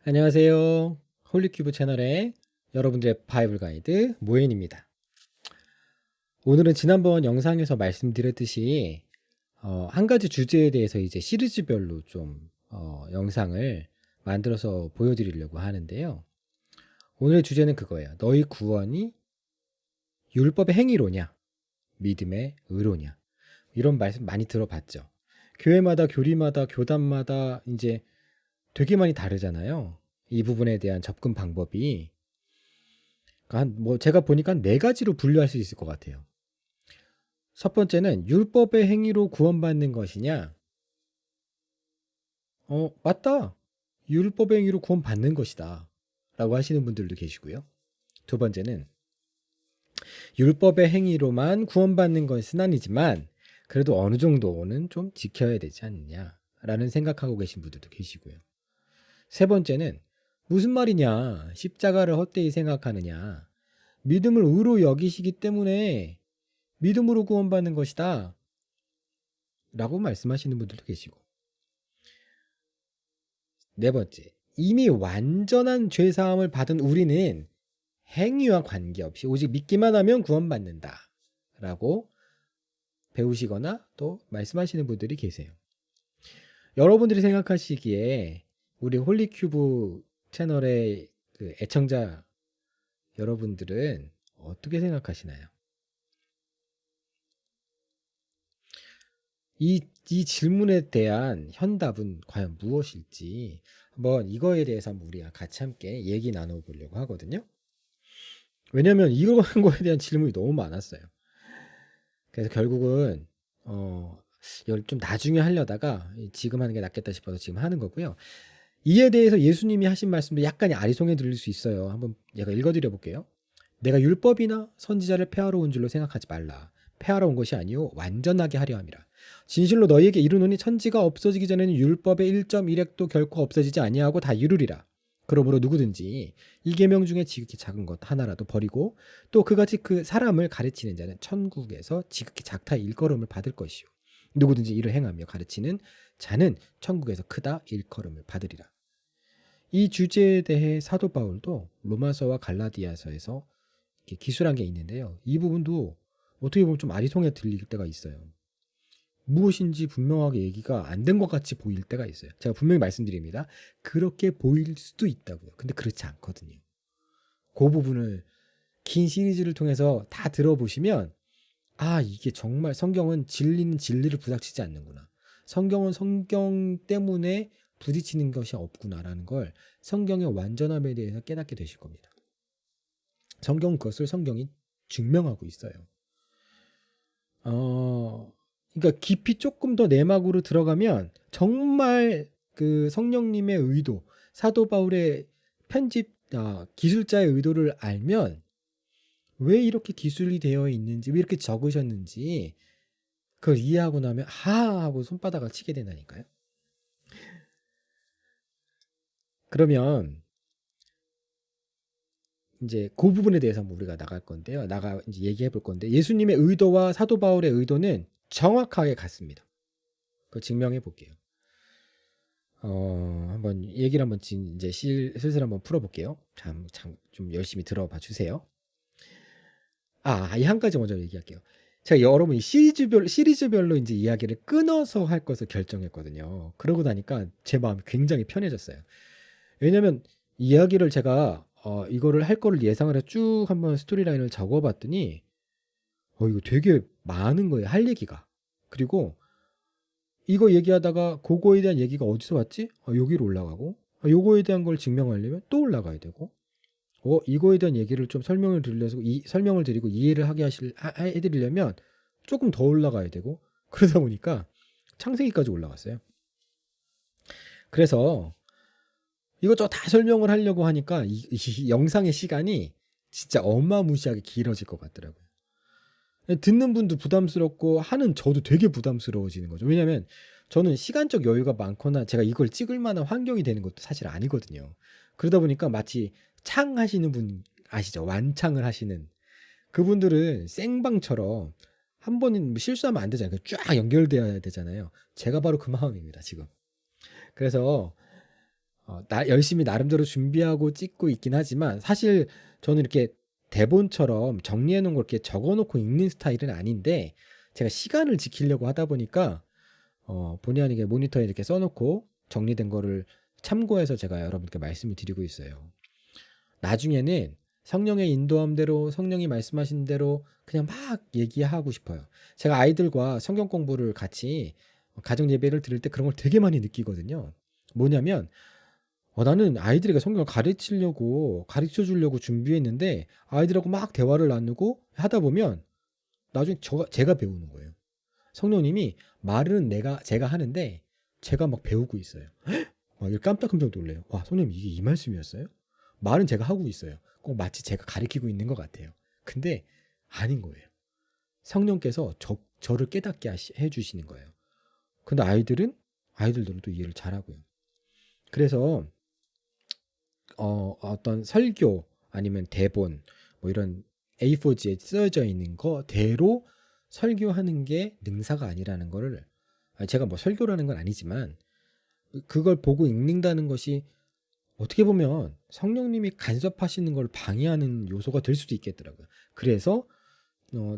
안녕하세요. 홀리큐브 채널의 여러분들의 바이블 가이드 모엔입니다. 오늘은 지난번 영상에서 말씀드렸듯이 한 가지 주제에 대해서 이제 시리즈별로 좀 영상을 만들어서 보여드리려고 하는데요. 오늘의 주제는 그거예요. 너희 구원이 율법의 행위로냐, 믿음의 의로냐. 이런 말씀 많이 들어봤죠. 교회마다, 교리마다, 교단마다 이제 되게 많이 다르잖아요. 이 부분에 대한 접근 방법이. 제가 보니까 한 네 가지로 분류할 수 있을 것 같아요. 첫 번째는 율법의 행위로 구원받는 것이냐? 맞다. 율법의 행위로 구원받는 것이다. 라고 하시는 분들도 계시고요. 두 번째는 율법의 행위로만 구원받는 것은 아니지만 그래도 어느 정도는 좀 지켜야 되지 않느냐? 라는 생각하고 계신 분들도 계시고요. 세 번째는 무슨 말이냐? 십자가를 헛되이 생각하느냐? 믿음을 의로 여기시기 때문에 믿음으로 구원받는 것이다. 라고 말씀하시는 분들도 계시고. 네 번째, 이미 완전한 죄사함을 받은 우리는 행위와 관계없이 오직 믿기만 하면 구원받는다. 라고 배우시거나 또 말씀하시는 분들이 계세요. 여러분들이 생각하시기에 우리 홀리큐브 채널의 그 애청자 여러분들은 어떻게 생각하시나요? 이 질문에 대한 현답은 과연 무엇일지 한번 이거에 대해서 한번 우리가 같이 함께 얘기 나눠보려고 하거든요. 왜냐면 이런 거에 대한 질문이 너무 많았어요. 그래서 결국은 이걸 좀 나중에 하려다가 지금 하는 게 낫겠다 싶어서 지금 하는 거고요. 이에 대해서 예수님이 하신 말씀도 약간 아리송해 들릴 수 있어요. 한번 제가 읽어드려 볼게요. 내가 율법이나 선지자를 폐하러 온 줄로 생각하지 말라. 폐하러 온 것이 아니요 완전하게 하려 함이라. 진실로 너희에게 이르노니 천지가 없어지기 전에는 율법의 1.1획도 결코 없어지지 아니하고 다 이루리라. 그러므로 누구든지 이 계명 중에 지극히 작은 것 하나라도 버리고 또 그같이 그 사람을 가르치는 자는 천국에서 지극히 작다 일컬음을 받을 것이요 누구든지 이를 행하며 가르치는 자는 천국에서 크다 일컬음을 받으리라. 이 주제에 대해 사도 바울도 로마서와 갈라디아서에서 기술한 게 있는데요. 이 부분도 어떻게 보면 좀 아리송해 들릴 때가 있어요. 무엇인지 분명하게 얘기가 안 된 것 같이 보일 때가 있어요. 제가 분명히 말씀드립니다. 그렇게 보일 수도 있다고요. 근데 그렇지 않거든요. 그 부분을 긴 시리즈를 통해서 다 들어보시면 이게 정말 성경은 진리는 진리를 부닥치지 않는구나. 성경은 성경 때문에 부딪히는 것이 없구나라는 걸 성경의 완전함에 대해서 깨닫게 되실 겁니다. 성경은 그것을 성경이 증명하고 있어요. 그러니까 깊이 조금 더 내막으로 들어가면 정말 그 성령님의 의도, 사도 바울의 기술자의 의도를 알면 왜 이렇게 기술이 되어 있는지, 왜 이렇게 적으셨는지 그걸 이해하고 나면 하고 손바닥을 치게 된다니까요. 그러면 이제 그 부분에 대해서 우리가 나갈 건데요. 이제 얘기해 볼 건데 예수님의 의도와 사도 바울의 의도는 정확하게 같습니다. 그걸 증명해 볼게요. 한번 얘기를 한번 이제 슬슬 한번 풀어볼게요. 좀 열심히 들어봐 주세요. 이 한 가지 먼저 얘기할게요. 제가 여러분이 시리즈별로 이제 이야기를 끊어서 할 것을 결정했거든요. 그러고 나니까 제 마음이 굉장히 편해졌어요. 왜냐면 이야기를 제가 이거를 할 거를 예상을 해서 쭉 한번 스토리라인을 적어봤더니 이거 되게 많은 거예요. 할 얘기가. 그리고 이거 얘기하다가 그거에 대한 얘기가 어디서 왔지? 여기로 올라가고 요거에 대한 걸 증명하려면 또 올라가야 되고 이거에 대한 얘기를 좀 설명을 드리고 이해를 해드리려면 조금 더 올라가야 되고 그러다 보니까 창세기까지 올라갔어요. 그래서 이것저것 다 설명을 하려고 하니까 이 영상의 시간이 진짜 어마무시하게 길어질 것 같더라고요. 듣는 분도 부담스럽고 하는 저도 되게 부담스러워지는 거죠. 왜냐하면 저는 시간적 여유가 많거나 제가 이걸 찍을 만한 환경이 되는 것도 사실 아니거든요. 그러다 보니까 마치 창하시는 분 아시죠? 완창을 하시는 그분들은 생방처럼 한 번은 실수하면 안 되잖아요. 쫙 연결돼야 되잖아요. 제가 바로 그 마음입니다, 지금. 그래서 열심히 나름대로 준비하고 찍고 있긴 하지만 사실 저는 이렇게 대본처럼 정리해 놓은 걸 이렇게 적어 놓고 읽는 스타일은 아닌데 제가 시간을 지키려고 하다 보니까 본의 아니게 모니터에 이렇게 써 놓고 정리된 거를 참고해서 제가 여러분께 말씀을 드리고 있어요. 나중에는 성령의 인도함대로 성령이 말씀하신 대로 그냥 막 얘기하고 싶어요. 제가 아이들과 성경 공부를 같이 가정 예배를 드릴 때 그런 걸 되게 많이 느끼거든요. 뭐냐면 나는 아이들에게 성경을 가르쳐 주려고 준비했는데 아이들하고 막 대화를 나누고 하다 보면 나중에 제가 배우는 거예요. 성령님이 말은 제가 하는데 제가 막 배우고 있어요. 와, 이거 깜짝깜짝 놀래요. 와, 성령님 이게 이 말씀이었어요? 말은 제가 하고 있어요. 꼭 마치 제가 가르치고 있는 것 같아요. 근데 아닌 거예요. 성령께서 저를 깨닫게 해주시는 거예요. 근데 아이들도 또 이해를 잘하고요. 그래서 어떤 설교 아니면 대본 뭐 이런 A4지에 쓰여져 있는 거대로 설교하는 게 능사가 아니라는 거를 제가 뭐 설교라는 건 아니지만 그걸 보고 읽는다는 것이 어떻게 보면 성령님이 간섭하시는 걸 방해하는 요소가 될 수도 있겠더라고요. 그래서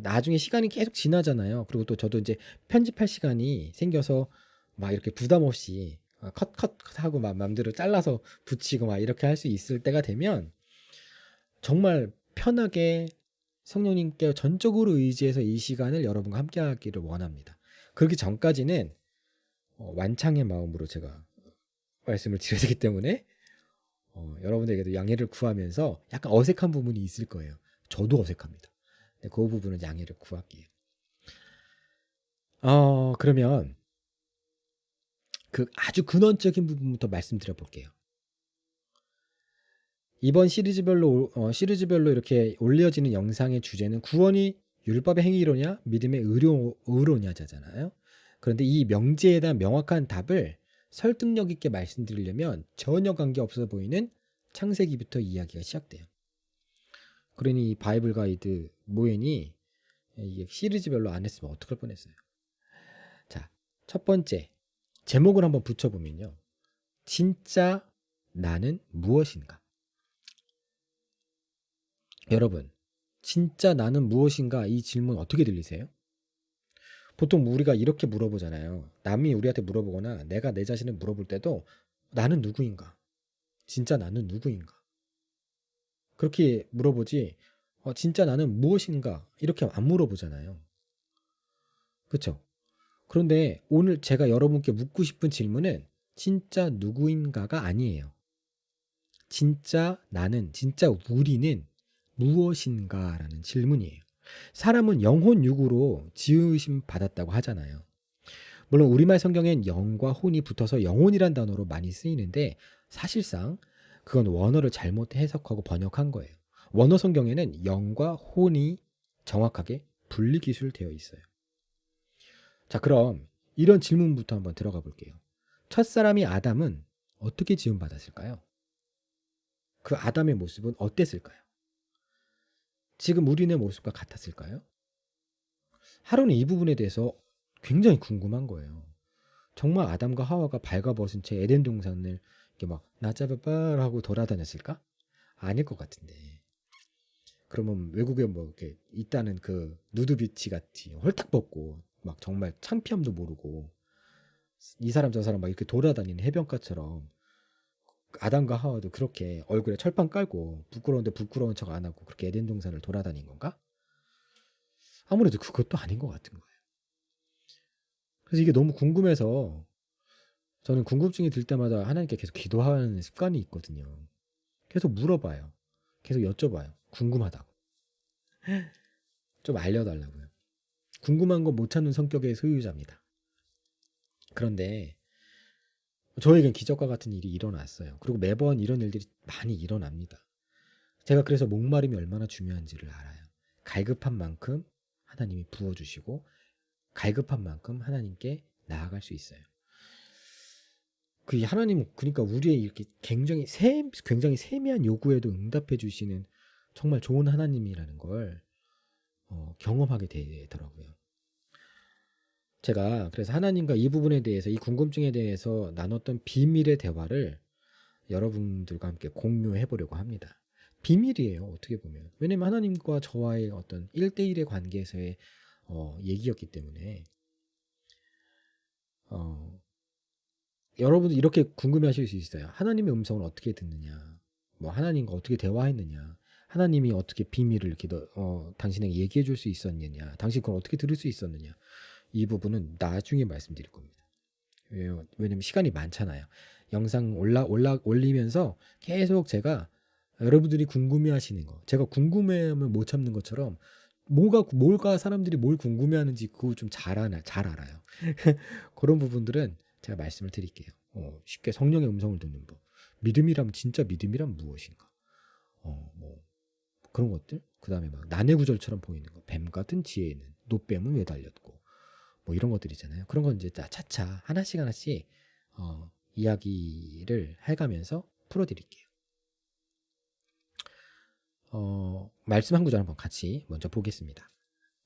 나중에 시간이 계속 지나잖아요. 그리고 또 저도 이제 편집할 시간이 생겨서 막 이렇게 부담 없이 컷 하고 막 맘대로 잘라서 붙이고 막 이렇게 할 수 있을 때가 되면 정말 편하게 성령님께 전적으로 의지해서 이 시간을 여러분과 함께 하기를 원합니다. 그렇기 전까지는 완창의 마음으로 제가 말씀을 드려야 되기 때문에 여러분들에게도 양해를 구하면서 약간 어색한 부분이 있을 거예요. 저도 어색합니다. 그 부분은 양해를 구할게요. 그러면 그 아주 근원적인 부분부터 말씀드려 볼게요. 이번 시리즈별로 이렇게 올려지는 영상의 주제는 구원이 율법의 행위로냐 믿음의 의로냐잖아요. 그런데 이 명제에 대한 명확한 답을 설득력 있게 말씀드리려면 전혀 관계없어 보이는 창세기부터 이야기가 시작돼요. 그러니 이 바이블 가이드 모엔이 이게 시리즈별로 안 했으면 어떡할 뻔했어요. 자, 첫 번째 제목을 한번 붙여보면요. 진짜 나는 무엇인가? 여러분, 진짜 나는 무엇인가? 이 질문 어떻게 들리세요? 보통 우리가 이렇게 물어보잖아요. 남이 우리한테 물어보거나 내가 내 자신을 물어볼 때도 나는 누구인가? 진짜 나는 누구인가? 그렇게 물어보지, 진짜 나는 무엇인가? 이렇게 안 물어보잖아요. 그쵸? 그런데 오늘 제가 여러분께 묻고 싶은 질문은 진짜 누구인가가 아니에요. 진짜 나는, 진짜 우리는 무엇인가라는 질문이에요. 사람은 영혼 육으로 지으심 받았다고 하잖아요. 물론 우리말 성경엔 영과 혼이 붙어서 영혼이란 단어로 많이 쓰이는데 사실상 그건 원어를 잘못 해석하고 번역한 거예요. 원어 성경에는 영과 혼이 정확하게 분리 기술되어 있어요. 자, 그럼 이런 질문부터 한번 들어가 볼게요. 첫사람이 아담은 어떻게 지음 받았을까요? 그 아담의 모습은 어땠을까요? 지금 우리네 모습과 같았을까요? 하루는 이 부분에 대해서 굉장히 궁금한 거예요. 정말 아담과 하와가 발가벗은 채 에덴 동산을 이렇게 막 나짜바빠 하고 돌아다녔을까? 아닐 것 같은데. 그러면 외국에 뭐 이렇게 있다는 그 누드비치 같이 홀딱 벗고 막 정말 창피함도 모르고 이 사람 저 사람 막 이렇게 돌아다니는 해변가처럼 아담과 하와도 그렇게 얼굴에 철판 깔고 부끄러운데 부끄러운 척 안 하고 그렇게 에덴 동산을 돌아다닌 건가? 아무래도 그것도 아닌 것 같은 거예요. 그래서 이게 너무 궁금해서 저는 궁금증이 들 때마다 하나님께 계속 기도하는 습관이 있거든요. 계속 물어봐요. 계속 여쭤봐요. 궁금하다고. 좀 알려달라고요. 궁금한 건 못 찾는 성격의 소유자입니다. 그런데 저에겐 기적과 같은 일이 일어났어요. 그리고 매번 이런 일들이 많이 일어납니다. 제가 그래서 목마름이 얼마나 중요한지를 알아요. 갈급한 만큼 하나님이 부어주시고 갈급한 만큼 하나님께 나아갈 수 있어요. 그 하나님은 그러니까 우리의 이렇게 굉장히 세미한 요구에도 응답해 주시는 정말 좋은 하나님이라는 걸 경험하게 되더라고요. 제가 그래서 하나님과 이 부분에 대해서 이 궁금증에 대해서 나눴던 비밀의 대화를 여러분들과 함께 공유해 보려고 합니다. 비밀이에요, 어떻게 보면. 왜냐면 하나님과 저와의 어떤 1대1의 관계에서의 얘기였기 때문에 어, 여러분들 이렇게 궁금해하실 수 있어요. 하나님의 음성을 어떻게 듣느냐, 뭐 하나님과 어떻게 대화했느냐, 하나님이 어떻게 비밀을 이렇게 당신에게 얘기해 줄 수 있었느냐, 당신 그걸 어떻게 들을 수 있었느냐. 이 부분은 나중에 말씀드릴 겁니다. 왜냐면 시간이 많잖아요. 영상 올리면서 계속 제가 여러분들이 궁금해하시는 거, 제가 궁금해하면 못 참는 것처럼 뭘까 사람들이 뭘 궁금해하는지 그거 좀 잘 알아요. 그런 부분들은 제가 말씀을 드릴게요. 쉽게 성령의 음성을 듣는 법. 믿음이라면 진짜 믿음이란 무엇인가? 뭐 그런 것들. 그다음에 막 난해 구절처럼 보이는 거. 뱀 같은 지혜는 노뱀은 왜 달렸고 뭐 이런 것들이잖아요. 그런 건 이제 차차 하나씩 이야기를 해가면서 풀어드릴게요. 말씀 한 구절 한번 같이 먼저 보겠습니다.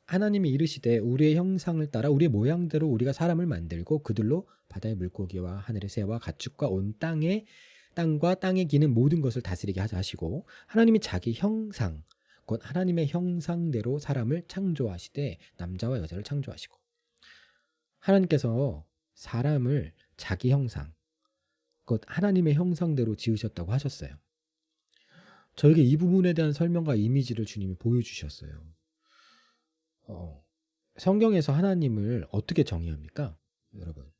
하나님이 이르시되 우리의 형상을 따라 우리의 모양대로 우리가 사람을 만들고 그들로 바다의 물고기와 하늘의 새와 가축과 온 땅과 땅에 기는 모든 것을 다스리게 하자 하시고 하나님이 자기 형상 곧 하나님의 형상대로 사람을 창조하시되 남자와 여자를 창조하시고 하나님께서 사람을 자기 형상 곧 하나님의 형상대로 지으셨다고 하셨어요. 저에게 이 부분에 대한 설명과 이미지를 주님이 보여주셨어요. 성경에서 하나님을 어떻게 정의합니까? 여러분,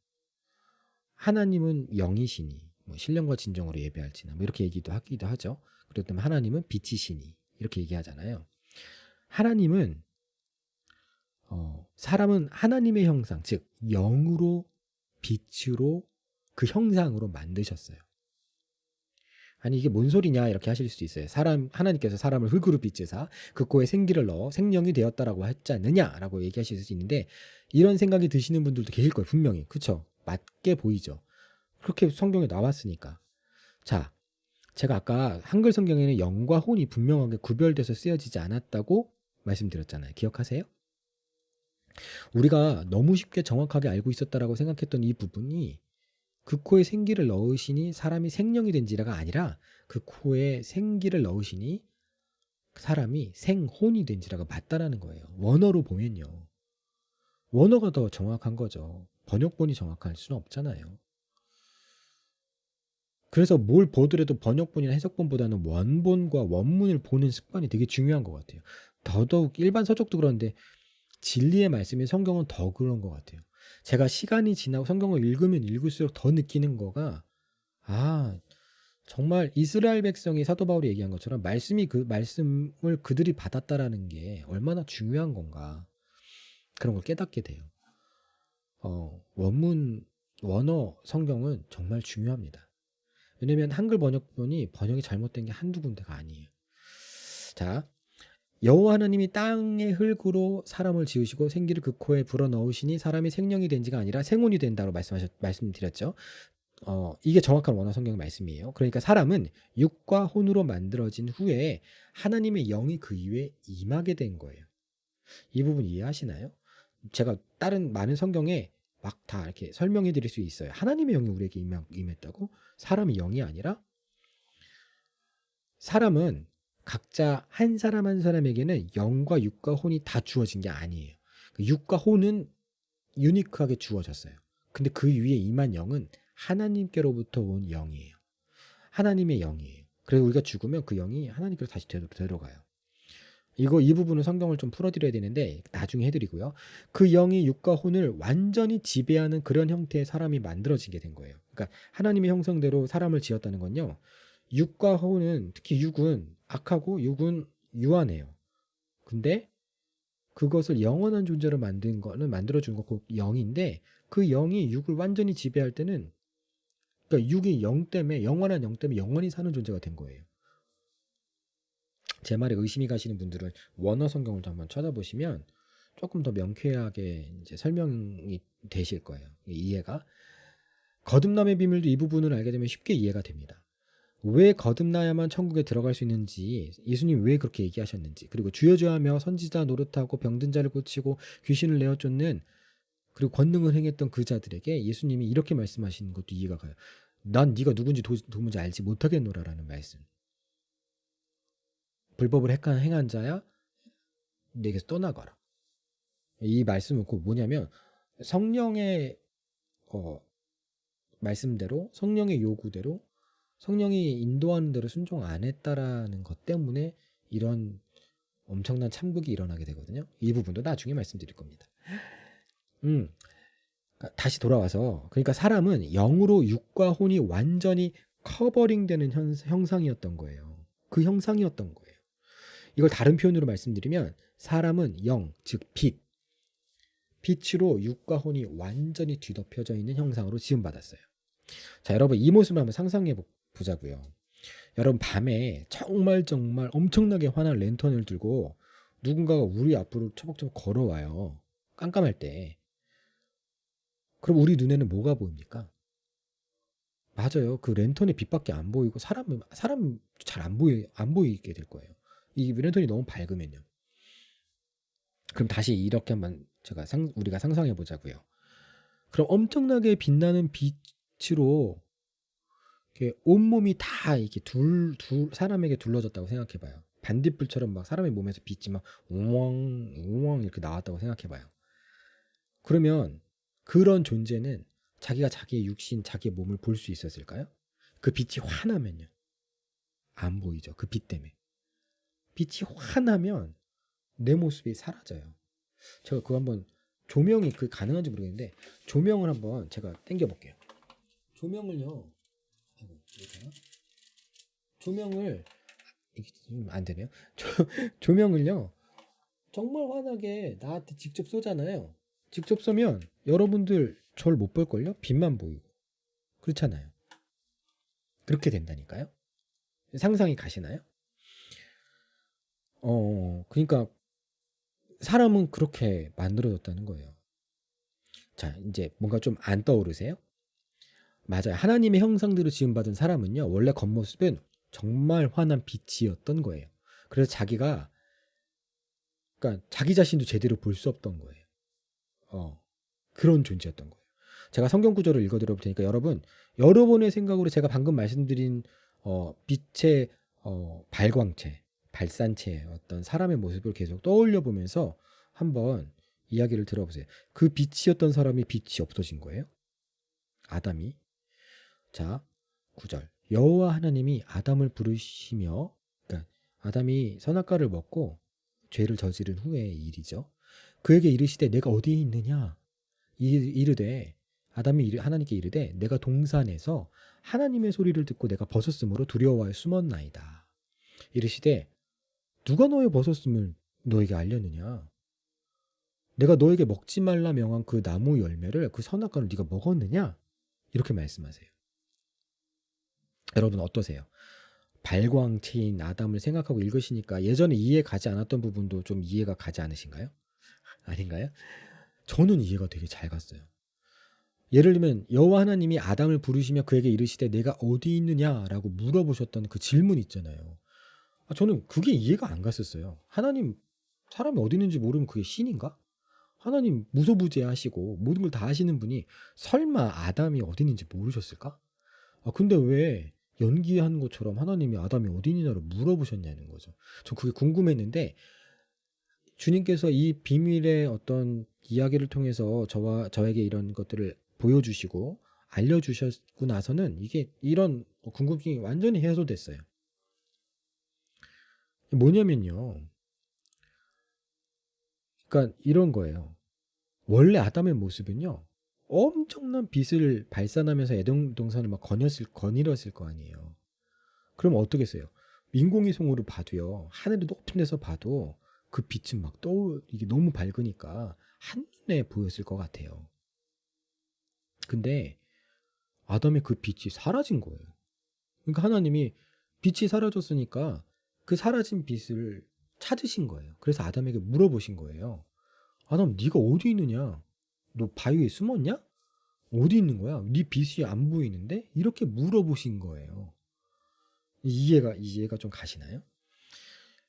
하나님은 영이시니 뭐 신령과 진정으로 예배할지나 뭐 이렇게 하기도 하죠. 그렇다면 하나님은 빛이시니 이렇게 얘기하잖아요. 하나님은 사람은 하나님의 형상, 즉 영으로 빛으로 그 형상으로 만드셨어요. 아니 이게 뭔 소리냐 이렇게 하실 수 있어요. 하나님께서 사람을 흙으로 빚으사 그 코에 생기를 넣어 생명이 되었다라고 했지 않느냐라고 얘기하실 수 있는데 이런 생각이 드시는 분들도 계실 거예요. 분명히. 그렇죠? 맞게 보이죠. 그렇게 성경에 나왔으니까. 자, 제가 아까 한글 성경에는 영과 혼이 분명하게 구별돼서 쓰여지지 않았다고 말씀드렸잖아요. 기억하세요? 우리가 너무 쉽게 정확하게 알고 있었다라고 생각했던 이 부분이 그 코에 생기를 넣으시니 사람이 생명이 된지라가 아니라 그 코에 생기를 넣으시니 사람이 생혼이 된지라가 맞다라는 거예요. 원어로 보면요. 원어가 더 정확한 거죠. 번역본이 정확할 수는 없잖아요. 그래서 뭘 보더라도 번역본이나 해석본보다는 원본과 원문을 보는 습관이 되게 중요한 것 같아요. 더더욱 일반 서적도 그런데 진리의 말씀인 성경은 더 그런 것 같아요. 제가 시간이 지나고 성경을 읽으면 읽을수록 더 느끼는 거가 정말 이스라엘 백성이 사도 바울이 얘기한 것처럼 그 말씀을 그들이 받았다라는 게 얼마나 중요한 건가 그런 걸 깨닫게 돼요. 원어 성경은 정말 중요합니다. 왜냐면 한글 번역이 잘못된 게 한두 군데가 아니에요. 자, 여호와 하나님이 땅의 흙으로 사람을 지으시고 생기를 그 코에 불어넣으시니 사람이 생령이 된지가 아니라 생혼이 된다고 말씀드렸죠. 이게 정확한 원어 성경 말씀이에요. 그러니까 사람은 육과 혼으로 만들어진 후에 하나님의 영이 그 위에 임하게 된 거예요. 이 부분 이해하시나요? 제가 다른 많은 성경에 막 다 이렇게 설명해 드릴 수 있어요. 하나님의 영이 우리에게 임했다고? 사람이 영이 아니라? 사람은 각자 한 사람 한 사람에게는 영과 육과 혼이 다 주어진 게 아니에요. 육과 혼은 유니크하게 주어졌어요. 근데 그 위에 임한 영은 하나님께로부터 온 영이에요. 하나님의 영이에요. 그래서 우리가 죽으면 그 영이 하나님께로 다시 되돌아가요. 이 부분은 성경을 좀 풀어드려야 되는데 나중에 해드리고요. 그 영이 육과 혼을 완전히 지배하는 그런 형태의 사람이 만들어지게 된 거예요. 그러니까 하나님의 형상대로 사람을 지었다는 건요. 육과 혼은 특히 육은 악하고 육은 유한해요. 근데 그것을 영원한 존재로 만들어준 거 영인데 그 영이 육을 완전히 지배할 때는 그러니까 육이 영원한 영 때문에 영원히 사는 존재가 된 거예요. 제 말에 의심이 가시는 분들은 원어 성경을 한번 찾아보시면 조금 더 명쾌하게 이제 설명이 되실 거예요. 이해가. 거듭남의 비밀도 이 부분을 알게 되면 쉽게 이해가 됩니다. 왜 거듭나야만 천국에 들어갈 수 있는지, 예수님 왜 그렇게 얘기하셨는지, 그리고 주여주여하며 선지자 노릇하고 병든 자를 고치고 귀신을 내어 쫓는 그리고 권능을 행했던 그 자들에게 예수님이 이렇게 말씀하시는 것도 이해가 가요. 난 네가 누군지 도무지 알지 못하겠노라라는 말씀. 불법을 행한 자야 내게서 떠나가라. 이 말씀은 곧 뭐냐면 성령의 말씀대로, 성령의 요구대로, 성령이 인도하는 대로 순종 안 했다라는 것 때문에 이런 엄청난 참극이 일어나게 되거든요. 이 부분도 나중에 말씀드릴 겁니다. 다시 돌아와서, 그러니까 사람은 영으로 육과 혼이 완전히 커버링되는 형상이었던 거예요. 그 형상이었던 거예요. 이걸 다른 표현으로 말씀드리면 사람은 영, 즉 빛으로 육과 혼이 완전히 뒤덮여져 있는 형상으로 지음받았어요. 자, 여러분 이 모습을 한번 상상해 보자고요. 여러분 밤에 정말 엄청나게 환한 랜턴을 들고 누군가가 우리 앞으로 처벅처벅 걸어와요. 깜깜할 때. 그럼 우리 눈에는 뭐가 보입니까? 맞아요. 그 랜턴의 빛밖에 안 보이고 사람 잘 안 보이게 될 거예요. 이 랜턴이 너무 밝으면요. 그럼 다시 이렇게 한번 우리가 상상해 보자고요. 그럼 엄청나게 빛나는 빛으로 이렇게 온몸이 다 이렇게 사람에게 둘러졌다고 생각해 봐요. 반딧불처럼 막 사람의 몸에서 빛이 막 우왕 이렇게 나왔다고 생각해 봐요. 그러면 그런 존재는 자기가 자기의 육신, 자기의 몸을 볼 수 있었을까요? 그 빛이 환하면요. 안 보이죠. 그 빛 때문에. 빛이 환하면 내 모습이 사라져요. 제가 그거 한번 조명이 가능한지 모르겠는데 조명을 한번 제가 당겨 볼게요. 조명을요. 조명을 이게 안 되네요. 조명을요. 정말 환하게 나한테 직접 쏘잖아요. 직접 쏘면 여러분들 절 못 볼걸요? 빛만 보이고. 그렇잖아요. 그렇게 된다니까요. 상상이 가시나요? 그러니까 사람은 그렇게 만들어졌다는 거예요. 자, 이제 뭔가 좀 안 떠오르세요? 맞아요. 하나님의 형상대로 지음받은 사람은요, 원래 겉모습은 정말 환한 빛이었던 거예요. 그래서 그러니까 자기 자신도 제대로 볼 수 없던 거예요. 그런 존재였던 거예요. 제가 성경 구절을 읽어드려 볼 테니까 여러분의 생각으로 제가 방금 말씀드린 빛의 발산체 어떤 사람의 모습을 계속 떠올려 보면서 한번 이야기를 들어보세요. 그 빛이었던 사람이 빛이 없어진 거예요. 아담이. 자, 9절. 여호와 하나님이 아담을 부르시며, 그러니까 아담이 선악과를 먹고 죄를 저지른 후의 일이죠. 그에게 이르시되 내가 어디에 있느냐? 이르되 아담이 하나님께 이르되 내가 동산에서 하나님의 소리를 듣고 내가 벗었으므로 두려워하여 숨었나이다. 이르시되 누가 너의 벗었음을 너에게 알렸느냐? 내가 너에게 먹지 말라 명한 그 나무 열매를 그 선악과를 네가 먹었느냐? 이렇게 말씀하세요. 여러분 어떠세요? 발광체인 아담을 생각하고 읽으시니까 예전에 이해 가지 않았던 부분도 좀 이해가 가지 않으신가요? 아닌가요? 저는 이해가 되게 잘 갔어요. 예를 들면 여호와 하나님이 아담을 부르시며 그에게 이르시되 내가 어디 있느냐라고 물어보셨던 그 질문 있잖아요. 저는 그게 이해가 안 갔었어요. 하나님, 사람이 어디 있는지 모르면 그게 신인가? 하나님 무소부재하시고 모든 걸 다 하시는 분이 설마 아담이 어디 있는지 모르셨을까? 근데 왜 연기한 것처럼 하나님이 아담이 어디 있느냐를 물어보셨냐는 거죠. 전 그게 궁금했는데 주님께서 이 비밀의 어떤 이야기를 통해서 저에게 이런 것들을 보여주시고 알려주셨고 나서는 이게 이런 궁금증이 완전히 해소됐어요. 뭐냐면요. 그러니까 이런 거예요. 원래 아담의 모습은요. 엄청난 빛을 발산하면서 에덴 동산을 막 거닐었을 거 아니에요. 그럼 어떻겠어요? 인공위성으로 봐도요. 하늘이 높은 데서 봐도 그 빛은 이게 너무 밝으니까 한눈에 보였을 것 같아요. 근데 아담의 그 빛이 사라진 거예요. 그러니까 하나님이 빛이 사라졌으니까 그 사라진 빛을 찾으신 거예요. 그래서 아담에게 물어보신 거예요. 아담, 네가 어디 있느냐? 너 바위에 숨었냐? 어디 있는 거야? 네 빛이 안 보이는데? 이렇게 물어보신 거예요. 이해가 좀 가시나요?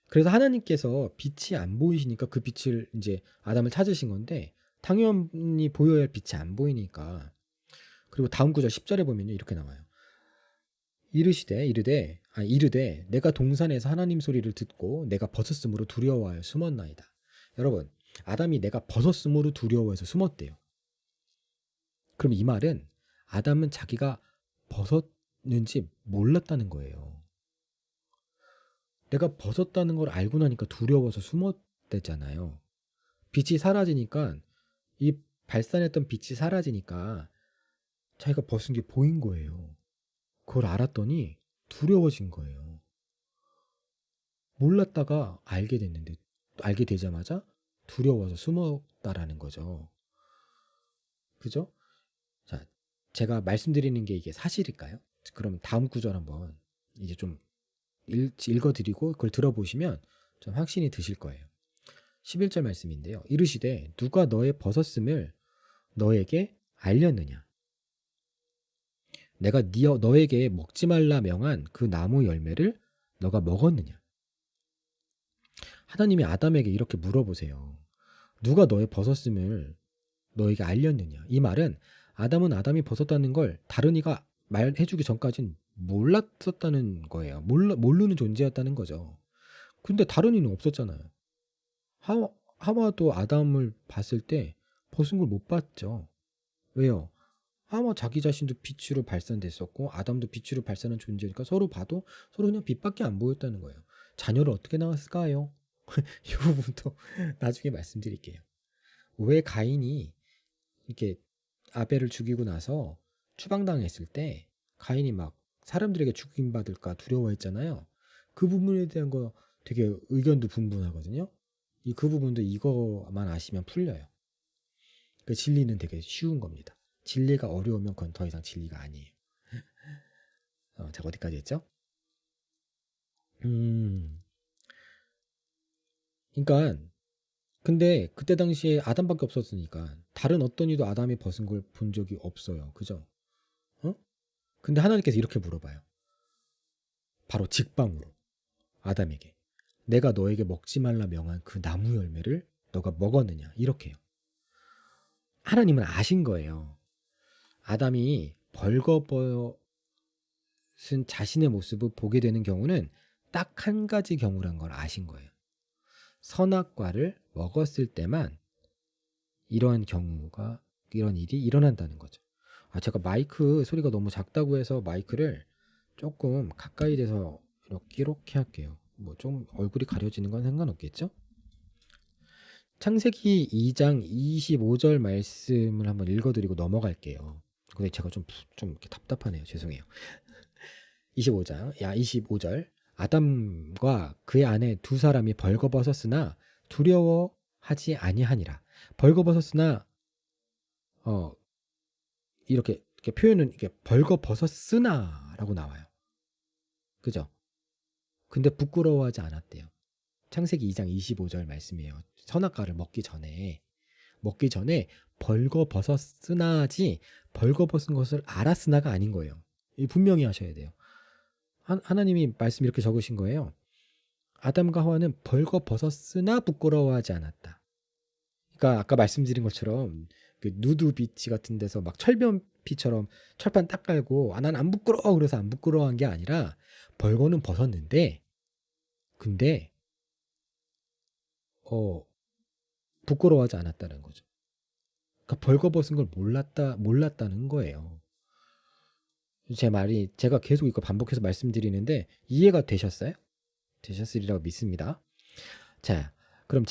그래서 하나님께서 빛이 안 보이시니까 그 빛을 이제 아담을 찾으신 건데 당연히 보여야 할 빛이 안 보이니까. 그리고 다음 구절 10절에 보면요 이렇게 나와요. 이르되 내가 동산에서 하나님 소리를 듣고 내가 벗었으므로 두려워하여 숨었나이다. 여러분, 아담이 내가 벗었으므로 두려워해서 숨었대요. 그럼 이 말은 아담은 자기가 벗었는지 몰랐다는 거예요. 내가 벗었다는 걸 알고 나니까 두려워서 숨었대잖아요. 빛이 사라지니까, 이 발산했던 빛이 사라지니까 자기가 벗은 게 보인 거예요. 그걸 알았더니 두려워진 거예요. 몰랐다가 알게 됐는데, 알게 되자마자 두려워서 숨었다라는 거죠. 그죠? 자, 제가 말씀드리는 게 이게 사실일까요? 그럼 다음 구절 한번 이제 좀 읽어드리고 그걸 들어보시면 좀 확신이 드실 거예요. 11절 말씀인데요. 이르시되 누가 너의 벗었음을 너에게 알렸느냐? 내가 너에게 먹지 말라 명한 그 나무 열매를 너가 먹었느냐? 하나님이 아담에게 이렇게 물어보세요. 누가 너의 벗었음을 너에게 알렸느냐? 이 말은 아담이 벗었다는 걸 다른 이가 말해주기 전까지는 몰랐었다는 거예요. 모르는 존재였다는 거죠. 근데 다른 이는 없었잖아요. 하와도 아담을 봤을 때 벗은 걸 못 봤죠. 왜요? 하와 자기 자신도 빛으로 발산됐었고 아담도 빛으로 발산한 존재니까 서로 봐도 서로 그냥 빛밖에 안 보였다는 거예요. 자녀를 어떻게 낳았을까요? 이 부분도 나중에 말씀드릴게요. 왜 가인이 이렇게 아벨을 죽이고 나서 추방당했을 때 가인이 막 사람들에게 죽임받을까 두려워했잖아요. 그 부분에 대한 거 되게 의견도 분분하거든요. 그 부분도 이거만 아시면 풀려요. 그 진리는 되게 쉬운 겁니다. 진리가 어려우면 그건 더 이상 진리가 아니에요. 제가 어디까지 했죠? 그러니까 근데 그때 당시에 아담밖에 없었으니까 다른 어떤 이도 아담이 벗은 걸 본 적이 없어요. 그죠? 근데 하나님께서 이렇게 물어봐요. 바로 직방으로 아담에게 내가 너에게 먹지 말라 명한 그 나무 열매를 너가 먹었느냐? 이렇게요. 하나님은 아신 거예요. 아담이 벌거벗은 자신의 모습을 보게 되는 경우는 딱 한 가지 경우란 걸 아신 거예요. 선악과를 먹었을 때만 이런 일이 일어난다는 거죠. 제가 마이크 소리가 너무 작다고 해서 마이크를 조금 가까이 대서 이렇게 할게요. 뭐 좀 얼굴이 가려지는 건 상관없겠죠? 창세기 2장 25절 말씀을 한번 읽어드리고 넘어갈게요. 근데 제가 좀 이렇게 답답하네요. 죄송해요. 25절. 아담과 그의 아내 두 사람이 벌거벗었으나 두려워하지 아니하니라. 벌거벗었으나 이렇게 표현은 이게 벌거벗었으나라고 나와요. 그죠? 근데 부끄러워하지 않았대요. 창세기 2장 25절 말씀이에요. 선악과를 먹기 전에 벌거벗었으나지 벌거벗은 것을 알았으나가 아닌 거예요. 분명히 하셔야 돼요. 하나님이 말씀 이렇게 적으신 거예요. 아담과 하와는 벌거벗었으나 부끄러워하지 않았다. 그러니까 아까 말씀드린 것처럼 그 누드 비치 같은 데서 막 철변피처럼 철판 딱 깔고 난 안 부끄러워 그래서 안 부끄러워한 게 아니라 벌거는 벗었는데 근데 부끄러워하지 않았다는 거죠. 그러니까 벌거벗은 걸 몰랐다는 거예요. 제 말이 제가 계속 이거 반복해서 말씀드리는데 이해가 되셨어요? 되셨으리라고 믿습니다. 자, 그럼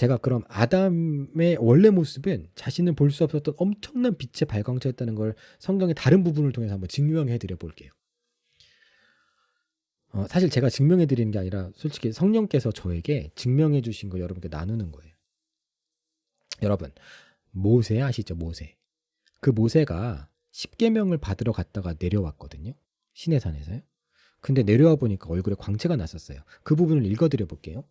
아담의 원래 모습은 자신을 볼 수 없었던 엄청난 빛의 발광체였다는 걸 성경의 다른 부분을 통해서 한번 증명해 드려 볼게요. 사실 제가 증명해 드리는 게 아니라 솔직히 성령께서 저에게 증명해 주신 거 여러분께 나누는 거예요. 여러분, 모세 아시죠? 모세. 그 모세가 10계명을 받으러 갔다가 내려왔거든요. 시내산에서요. 근데 내려와 보니까 얼굴에 광채가 났었어요. 그 부분을 읽어드려 볼게요.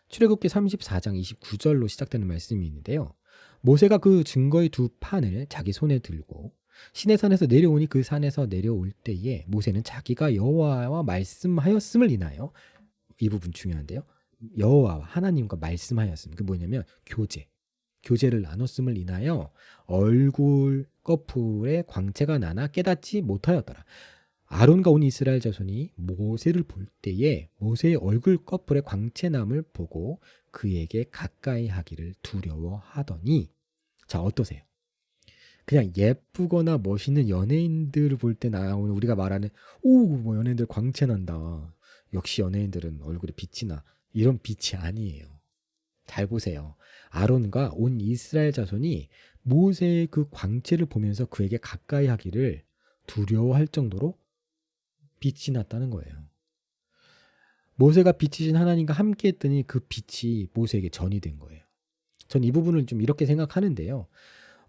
출애굽기 34장 29절로 시작되는 말씀이 있는데요. 모세가 그 증거의 두 판을 자기 손에 들고 시내산에서 내려오니 그 산에서 내려올 때에 모세는 자기가 여호와와 말씀하였음을 인하여 이 부분 중요한데요. 여호와와 하나님과 말씀하였음. 그 뭐냐면 교제를 나눴음을 인하여 얼굴 꺼풀에 광채가 나나 깨닫지 못하였더라. 아론과 온 이스라엘 자손이 모세를 볼 때에 모세의 얼굴 꺼풀의 광채남을 보고 그에게 가까이 하기를 두려워하더니, 자, 어떠세요? 그냥 예쁘거나 멋있는 연예인들을 볼 때 나오는 우리가 말하는 뭐 연예인들 광채 난다. 역시 연예인들은 얼굴에 빛이 나. 이런 빛이 아니에요. 잘 보세요. 아론과 온 이스라엘 자손이 모세의 그 광채를 보면서 그에게 가까이 하기를 두려워할 정도로 빛이 났다는 거예요. 모세가 빛이신 하나님과 함께 했더니 그 빛이 모세에게 전이 된 거예요. 전 이 부분을 좀 이렇게 생각하는데요.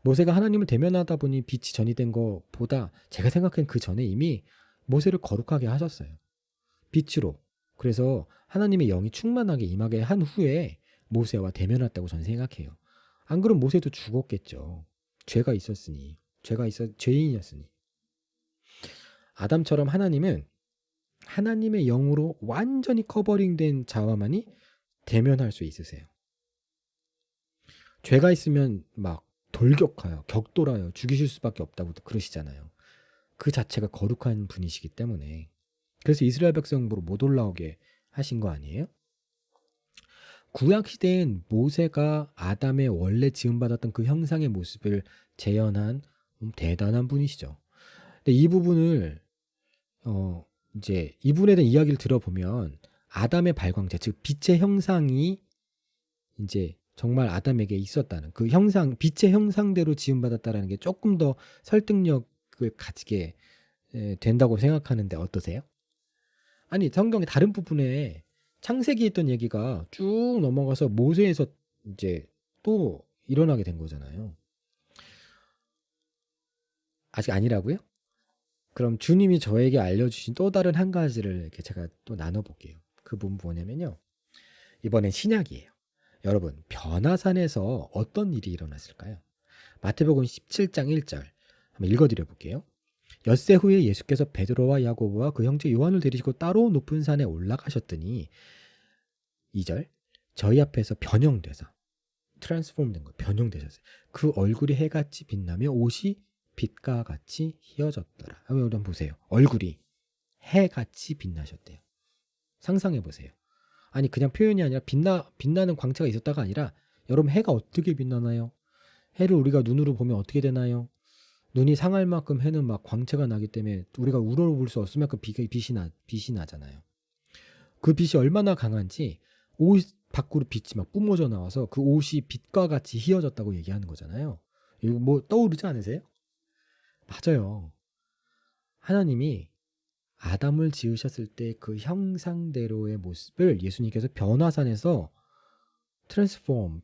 모세가 하나님을 대면하다 보니 빛이 전이 된 것보다 제가 생각한 그 전에 이미 모세를 거룩하게 하셨어요. 빛으로. 그래서 하나님의 영이 충만하게 임하게 한 후에 모세와 대면했다고 저는 생각해요. 안 그럼 모세도 죽었겠죠. 죄가 있었으니. 죄인이었으니. 아담처럼 하나님은 하나님의 영으로 완전히 커버링된 자와만이 대면할 수 있으세요. 죄가 있으면 막 돌격하여 격돌하여 죽이실 수밖에 없다고 그러시잖아요. 그 자체가 거룩한 분이시기 때문에. 그래서 이스라엘 백성으로 못 올라오게 하신 거 아니에요? 구약 시대엔 모세가 아담의 원래 지음받았던 그 형상의 모습을 재현한 대단한 분이시죠. 근데 이 부분을 이제 이분에 대한 이야기를 들어보면 아담의 발광체, 즉 빛의 형상이 이제 정말 아담에게 있었다는 그 형상, 빛의 형상대로 지음받았다라는 게 조금 더 설득력을 가지게 된다고 생각하는데 어떠세요? 아니, 성경의 다른 부분에 창세기에 있던 얘기가 쭉 넘어가서 모세에서 이제 또 일어나게 된 거잖아요. 아직 아니라고요? 그럼 주님이 저에게 알려주신 또 다른 한 가지를 이렇게 제가 또 나눠볼게요. 그 부분 뭐냐면요. 이번엔 신약이에요. 여러분, 변화산에서 어떤 일이 일어났을까요? 마태복음 17장 1절 한번 읽어드려 볼게요. 엿새 후에 예수께서 베드로와 야고보와 그 형제 요한을 데리시고 따로 높은 산에 올라가셨더니 2절 저희 앞에서 변형돼서 트랜스폼 된 거예요. 변형되셨어요. 그 얼굴이 해같이 빛나며 옷이 빛과 같이 희어졌더라. 한번 보세요. 얼굴이 해같이 빛나셨대요. 상상해 보세요. 아니 그냥 표현이 아니라 빛나는 광채가 있었다가 아니라 여러분 해가 어떻게 빛나나요? 해를 우리가 눈으로 보면 어떻게 되나요? 눈이 상할 만큼 해는 막 광채가 나기 때문에 우리가 우러러볼 수 없을 만큼 빛이 나잖아요. 그 빛이 얼마나 강한지 옷 밖으로 빛이 막 뿜어져 나와서 그 옷이 빛과 같이 희어졌다고 얘기하는 거잖아요. 이거 뭐 떠오르지 않으세요? 맞아요. 하나님이 아담을 지으셨을 때 그 형상대로의 모습을 예수님께서 변화산에서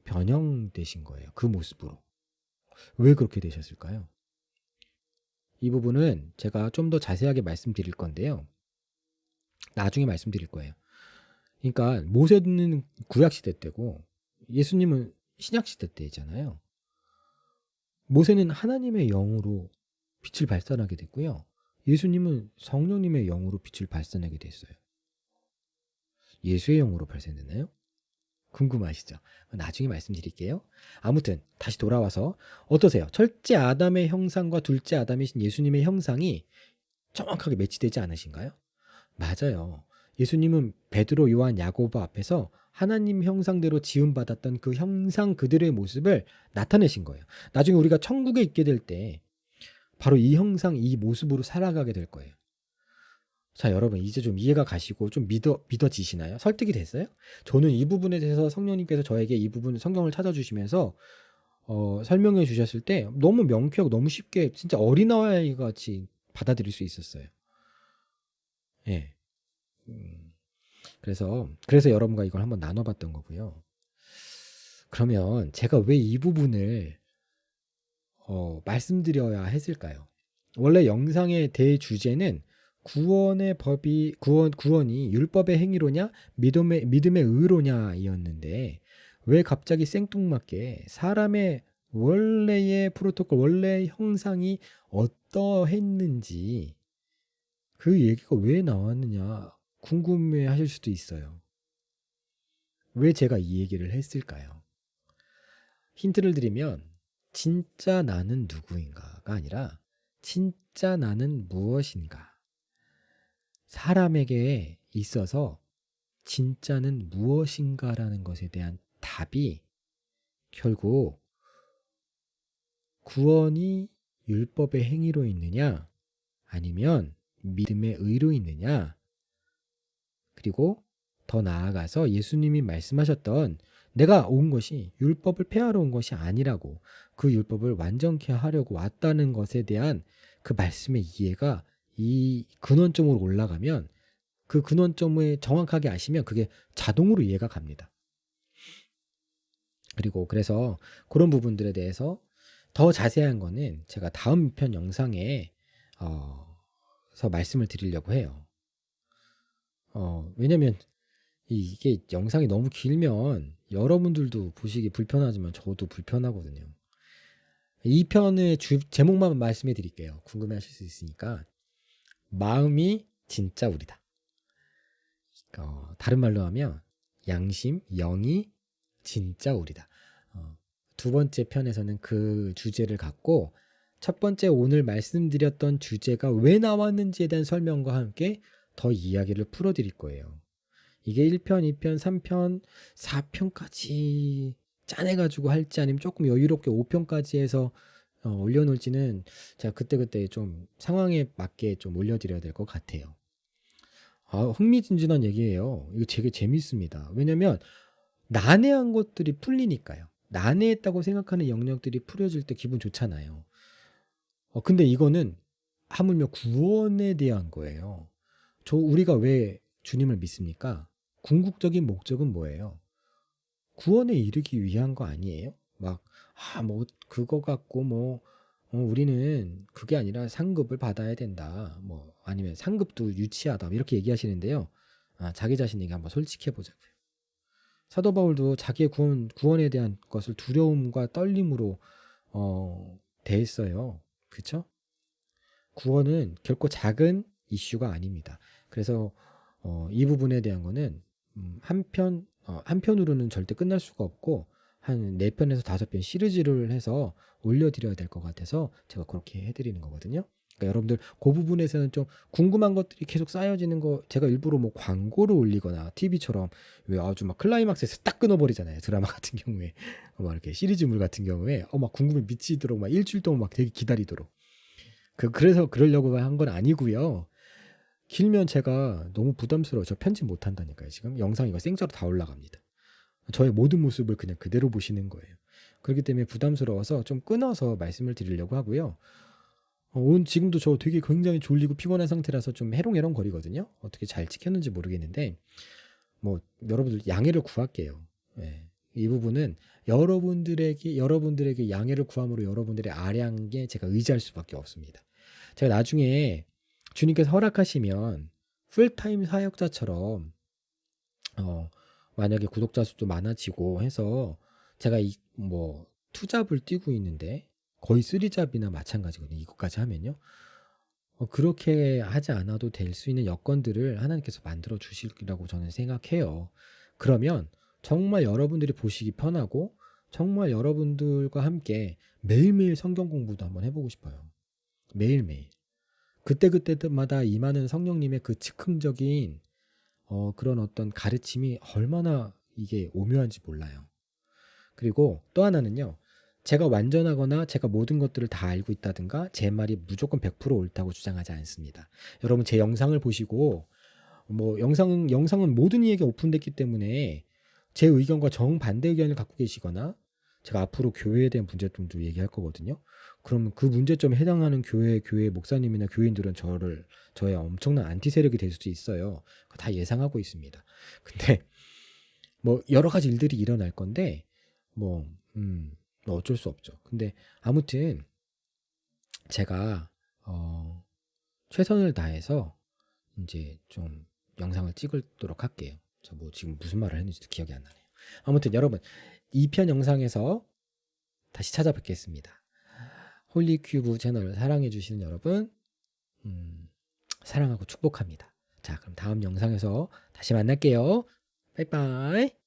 변형되신 거예요. 그 모습으로. 왜 그렇게 되셨을까요? 이 부분은 제가 좀 더 자세하게 말씀드릴 건데요. 나중에 말씀드릴 거예요. 그러니까 모세는 구약시대 때고 예수님은 신약시대 때잖아요. 모세는 하나님의 영으로 빛을 발산하게 됐고요. 예수님은 성령님의 영으로 빛을 발산하게 됐어요. 예수의 영으로 발산됐나요? 궁금하시죠? 나중에 말씀드릴게요. 아무튼 다시 돌아와서 어떠세요? 첫째 아담의 형상과 둘째 아담이신 예수님의 형상이 정확하게 매치되지 않으신가요? 맞아요. 예수님은 베드로, 요한, 야고보 앞에서 하나님 형상대로 지음받았던 그 형상 그대로의 모습을 나타내신 거예요. 나중에 우리가 천국에 있게 될 때 바로 이 형상, 이 모습으로 살아가게 될 거예요. 자, 여러분 이제 좀 이해가 가시고 좀 믿어지시나요? 설득이 됐어요? 저는 이 부분에 대해서 성령님께서 저에게 이 부분 성경을 찾아주시면서 설명해 주셨을 때 너무 명쾌하고 너무 쉽게 진짜 어린아이 같이 받아들일 수 있었어요. 예. 그래서 여러분과 이걸 한번 나눠봤던 거고요. 그러면 제가 왜 이 부분을 말씀드려야 했을까요? 원래 영상의 대주제는 구원이 율법의 행위로냐 믿음의 의로냐이었는데 왜 갑자기 생뚱맞게 사람의 원래의 프로토콜 원래의 형상이 어떠했는지 그 얘기가 왜 나왔느냐 궁금해 하실 수도 있어요. 왜 제가 이 얘기를 했을까요? 힌트를 드리면 진짜 나는 누구인가가 아니라 진짜 나는 무엇인가. 사람에게 있어서 진짜는 무엇인가라는 것에 대한 답이 결국 구원이 율법의 행위로 있느냐 아니면 믿음의 의로 있느냐, 그리고 더 나아가서 예수님이 말씀하셨던 내가 온 것이 율법을 폐하러 온 것이 아니라고, 그 율법을 완전케 하려고 왔다는 것에 대한 그 말씀의 이해가 이 근원점으로 올라가면, 그 근원점을 정확하게 아시면 그게 자동으로 이해가 갑니다. 그리고 그래서 그런 부분들에 대해서 더 자세한 거는 제가 다음 편 영상에 서 말씀을 드리려고 해요. 왜냐면 이게 영상이 너무 길면 여러분들도 보시기 불편하지만 저도 불편하거든요. 이 편의 제목만 말씀해 드릴게요. 궁금해 하실 수 있으니까. 마음이 진짜 우리다. 다른 말로 하면 양심, 영이 진짜 우리다. 두 번째 편에서는 그 주제를 갖고 첫 번째 오늘 말씀드렸던 주제가 왜 나왔는지에 대한 설명과 함께 더 이야기를 풀어드릴 거예요. 이게 1편, 2편, 3편, 4편까지 짜내가지고 할지 아니면 조금 여유롭게 5편까지 해서 올려놓을지는 제가 그때그때 좀 상황에 맞게 좀 올려드려야 될 것 같아요. 흥미진진한 얘기예요. 이거 되게 재밌습니다. 왜냐면 난해한 것들이 풀리니까요. 난해했다고 생각하는 영역들이 풀어질 때 기분 좋잖아요. 근데 이거는 하물며 구원에 대한 거예요. 우리가 왜 주님을 믿습니까? 궁극적인 목적은 뭐예요? 구원에 이르기 위한 거 아니에요? 그거 갖고 우리는 그게 아니라 상급을 받아야 된다. 아니면 상급도 유치하다. 이렇게 얘기하시는데요. 자기 자신 얘기 한번 솔직히 해보자고요. 사도 바울도 자기의 구원에 대한 것을 두려움과 떨림으로 대했어요. 그쵸? 구원은 결코 작은 이슈가 아닙니다. 그래서 이 부분에 대한 거는 한편으로는 절대 끝날 수가 없고 한 4편에서 5편 시리즈를 해서 올려드려야 될 것 같아서 제가 그렇게 해드리는 거거든요. 그러니까 여러분들 그 부분에서는 좀 궁금한 것들이 계속 쌓여지는 거, 제가 일부러 광고를 올리거나 TV처럼 왜 아주 막 클라이막스에서 딱 끊어버리잖아요. 드라마 같은 경우에 막 이렇게 시리즈물 같은 경우에 막 궁금해 미치도록 막 일주일 동안 막 되게 기다리도록, 그래서 그러려고 한 건 아니고요. 길면 제가 너무 부담스러워. 저 편집 못 한다니까요. 지금 영상 이거 생짜로 다 올라갑니다. 저의 모든 모습을 그냥 그대로 보시는 거예요. 그렇기 때문에 부담스러워서 좀 끊어서 말씀을 드리려고 하고요. 지금도 저 되게 굉장히 졸리고 피곤한 상태라서 좀 해롱해롱 거리거든요. 어떻게 잘 찍혔는지 모르겠는데 여러분들 양해를 구할게요. 예. 이 부분은 여러분들에게 양해를 구함으로 여러분들의 아량에 제가 의지할 수밖에 없습니다. 제가 나중에 주님께서 허락하시면 풀타임 사역자처럼 만약에 구독자 수도 많아지고 해서 제가 투잡을 뛰고 있는데 거의 쓰리잡이나 마찬가지거든요. 이것까지 하면요. 그렇게 하지 않아도 될 수 있는 여건들을 하나님께서 만들어 주시리라고 저는 생각해요. 그러면 정말 여러분들이 보시기 편하고 정말 여러분들과 함께 매일매일 성경 공부도 한번 해보고 싶어요. 매일매일. 그때그때마다 임하는 성령님의 그 즉흥적인 그런 어떤 가르침이 얼마나 이게 오묘한지 몰라요. 그리고 또 하나는요. 제가 완전하거나 제가 모든 것들을 다 알고 있다든가 제 말이 무조건 100% 옳다고 주장하지 않습니다. 여러분 제 영상을 보시고 영상은 모든 이에게 오픈됐기 때문에 제 의견과 정반대 의견을 갖고 계시거나 제가 앞으로 교회에 대한 문제점도 얘기할 거거든요. 그럼 그 문제점에 해당하는 교회 목사님이나 교인들은 저의 엄청난 안티 세력이 될 수도 있어요. 다 예상하고 있습니다. 근데 여러 가지 일들이 일어날 건데 어쩔 수 없죠. 근데 아무튼 제가 최선을 다해서 이제 좀 영상을 찍도록 할게요. 저 지금 무슨 말을 했는지도 기억이 안 나네요. 아무튼 여러분 2편 영상에서 다시 찾아뵙겠습니다. 홀리큐브 채널을 사랑해 주시는 여러분 사랑하고 축복합니다. 자, 그럼 다음 영상에서 다시 만날게요. 빠이빠이.